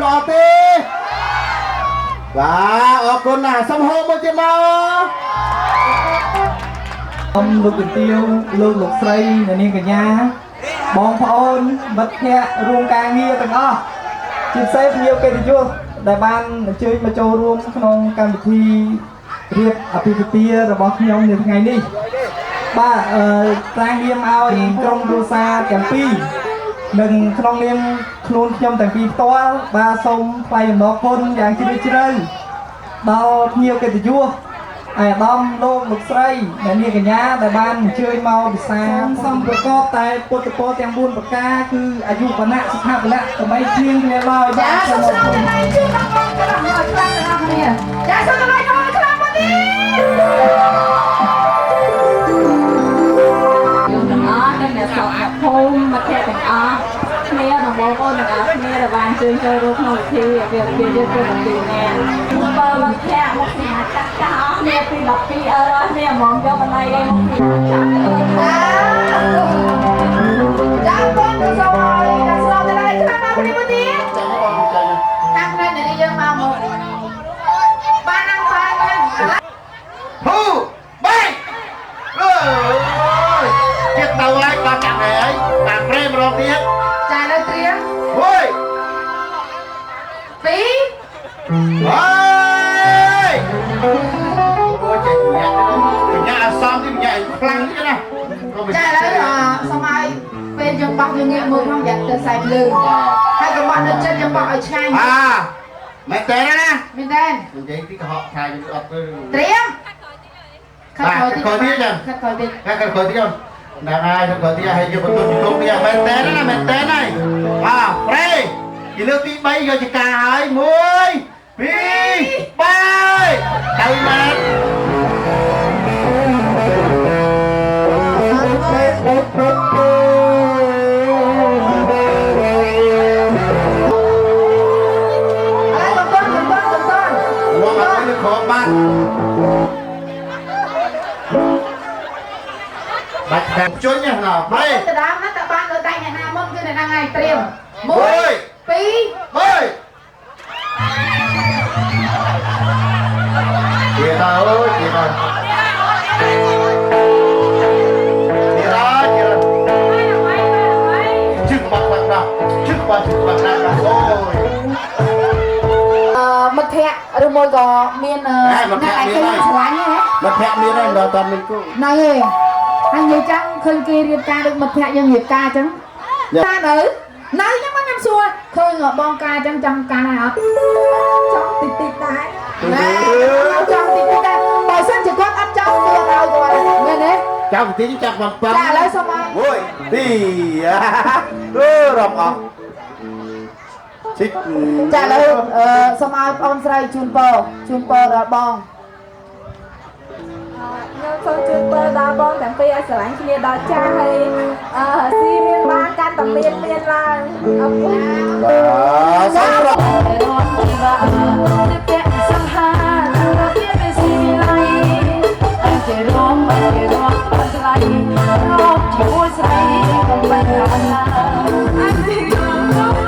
ល្អទេបាទអរគុណណាស់សូមហៅមួយទៀតមកលោកជំទាវលោកស្រីអ្នកនាងកញ្ញាបងប្អូនមិត្តភ័ក្តិរួមការងារទាំងអស់ជាពិសេសភ្ញៀវកិត្តិយសដែលបានអញ្ជើញមកចូលរួមក្នុងកម្មវិធីរៀបអាពាហ៍ពិពាហ៍របស់ខ្ញុំនៅថ្ងៃនេះបាទតាំងនាមឲ្យក្រុមគ្រួសារទាំងពីរនិងក្នុងនាមខ្លួនខ្ញុំទាំងពីរផ្ទាល់បាទសូមថ្លែងអំណរគុណយ៉ាងជ្រាលជ្រៅដល់ភ្ញៀវកិត្តិយសអាយដាមលោកស្រីអ្នកនាងកញ្ញាដែលបានអញ្ជើញមកពិសាសំប្រកបតែពុទ្ធពរទាំង4ប្រការគឺអាយុវណ្ណៈសុខៈពលៈកុំឲ្យគ្លៀងគ្នាឡើយបាទសូមអរគុណជួយដល់បងក្រាស់ឲ្យខ្លាំងដល់គ្នាចាសូមថ្លែងអំណរខ្លាំងមកទៀតយើងទាំងអស់ដែលសពភូមិមកទាំងអស់គ្នារបស់បងប្អូនទាំងអស់គ្នាដែលបានជួយចូលរួមក្នុងពិធីអាពាហ៍ពិពាហ៍យើងពេលពីនេះបើមកភ័ក្រមកពីចាស់ចាស់អស់គ្នាពី12អឺគ្នាហ្មងយកបណ្ដៃឯងមកពីចាស់ចាស់បងទៅសួរដល់ស្រុកទៅខ្លាំងមកពីនេះទៀតតាំងថ្ងៃនេះយើងមកបានអង្គបានហូបែកអើយចិត្តទៅហើយបានចាក់ហើយបានព្រេមរងទៀតចាលើត្រៀមហួយ2ហើយអូចេះញ៉ាអសមទីញ៉ាខ្លាំងទៀតណាចាឥឡូវសូមឲ្យពេលយើងបោះយើងងាកមើលផងយ៉ាទៅខ្សែភ្លើងហើយកុំបោះនៅចិត្តយើងបោះឲ្យឆ្ងាញ់មែនតើណាមែនតើនិយាយពីកុហកឆាយអត់ទៅត្រៀមខាត់ក្រោយទៀតខាត់ក្រោយទៀតខាត់ក្រោយទៀតហ្នឹងហើយខាត់ក្រោយទៀតឲ្យយើងបន្ទប់ជុំនេះមែនតើណាមែនតើហើយប្រេជាលើកទី3យកចកាហើយ1 2 3ទៅមែនបាច់តាមជួយណាបែរទៅដើមណាតើបានលើដៃអ្នកណាមុនគឺអ្នកណាហើយត្រៀម1 2 3ទៀតអូទៀតជឹកបាត់បាត់ណាជឹកបាត់បាត់ណាអូយមិត្តភ័ក្តិឬមួយក៏មានអ្នកឯងគេឆ្លាញ់ហ៎មិត្តភ័ក្តិមានហើយដល់តែមានគូហ្នឹងហើយហើយនិយាយចឹងឃើញគេរៀបការដូចមិត្តភ័ក្តិយើងរៀបការចឹងតានៅខ្ញុំមកខ្ញុំសួរឃើញបងការចឹងចង់ការហើយអត់ចង់តិចតិចដែរចង់តិចតិចដែរបើសិនជាគាត់អត់ចង់ធ្វើឲ្យគាត់មែនទេចង់តិចចង់បំពេញចាឥឡូវសុំឲ្យអូយទីរំអស់ជិះចាឥឡូវសុំឲ្យបងស្រីជូនពរដល់បងខ្ញុំសូមជូនពរដល់បងទាំងពីរឲ្យស្រឡាញ់គ្នាដល់ចាស់ហើយស៊ីមានបានកាន់តែមានឡើងអរគុណសម្រាប់សង្ហារពីពីស៊ីឡៃអញ្ជើញរំអញ្ជើញរំអត់ឡៃរកជាមួយស្រីកុំបាច់ណាអញ្ជើញរំ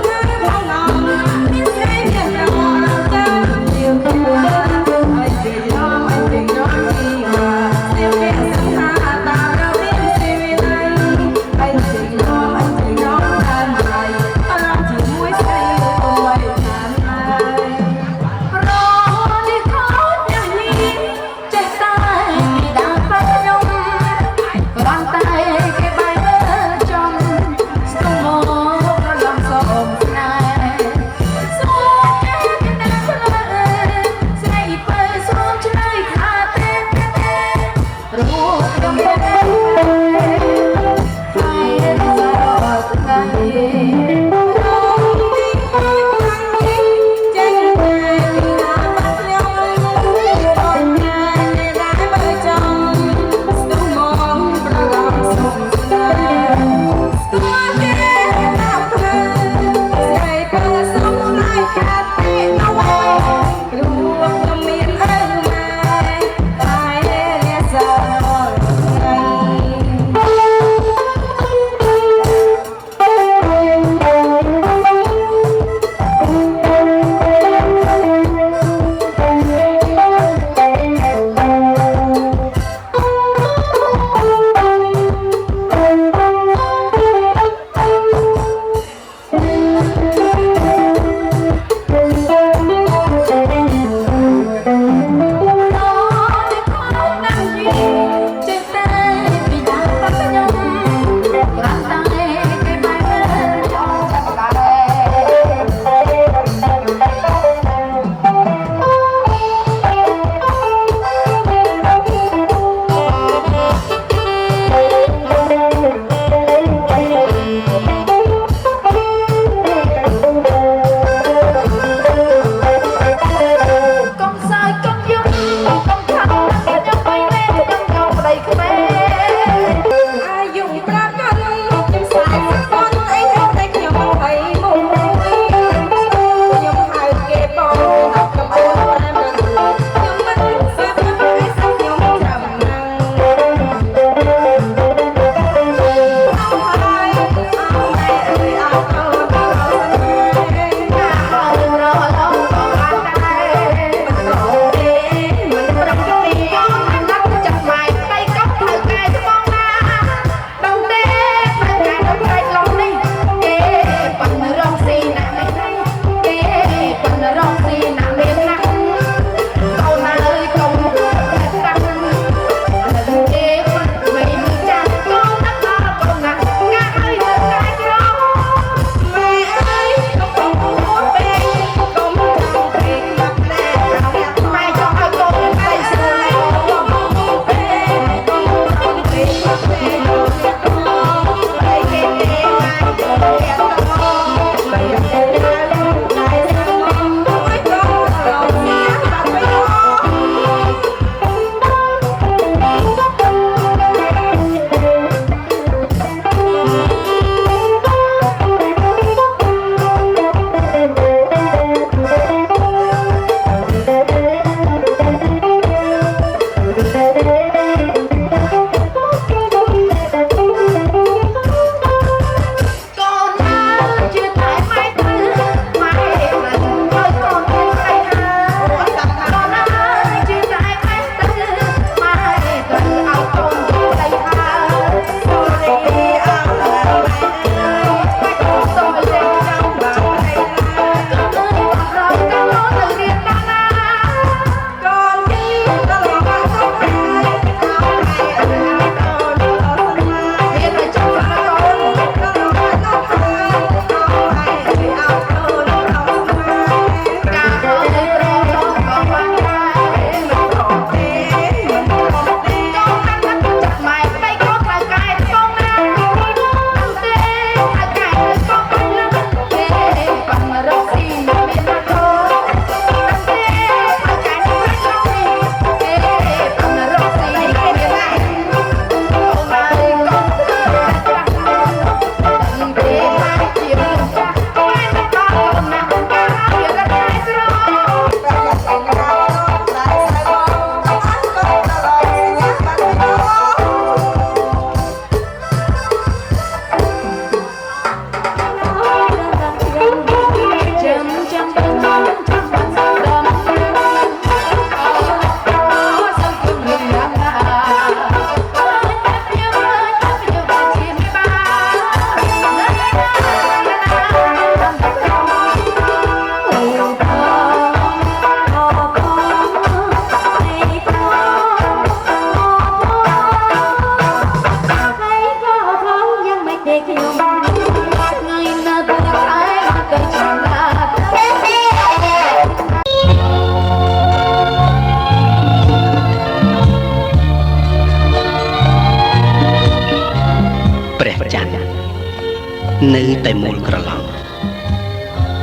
នៅតែមូលក្រឡំ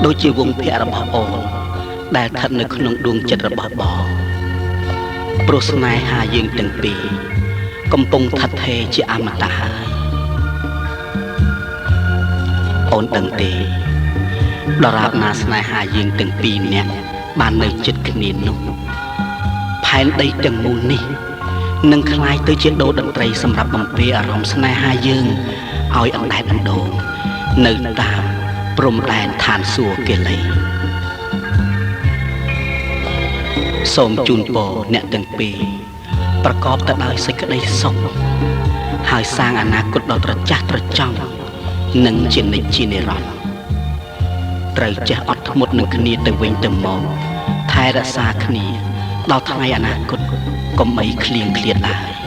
ដូចជាវងភ័ក្ររបស់អូនដែលស្ថិតនៅក្នុងដួងចិត្តរបស់បងព្រោះស្នេហាយើងទាំងពីរកំពុងស្ថិតថេរជាអមតៈហើយអូនដឹងទេដរាបណាស្នេហាយើងទាំងពីរនាក់បាននៅជិតគ្នានោះផែនដីទាំងមូលនេះនឹងคล้ายទៅជាដូរតន្ត្រីសម្រាប់បំពេអារម្មណ៍ស្នេហាយើងឲ្យអណ្ដែតអណ្ដូងនៅតាមព្រំដែនឋានសួគ៌កេលីសូមជូនពរអ្នកទាំងពីរប្រកបទៅដោយសេចក្តីសុខហើយសាងអនាគតដ៏ត្រចះត្រចង់និងជានិច្ចជានិរន្តរ៍ត្រូវចេះអត់ធ្មត់នឹងគ្នាទៅវិញទៅមកថែរក្សាគ្នាដល់ថ្ងៃអនាគតកុំអីឃ្លៀងឃ្លាតឡើយ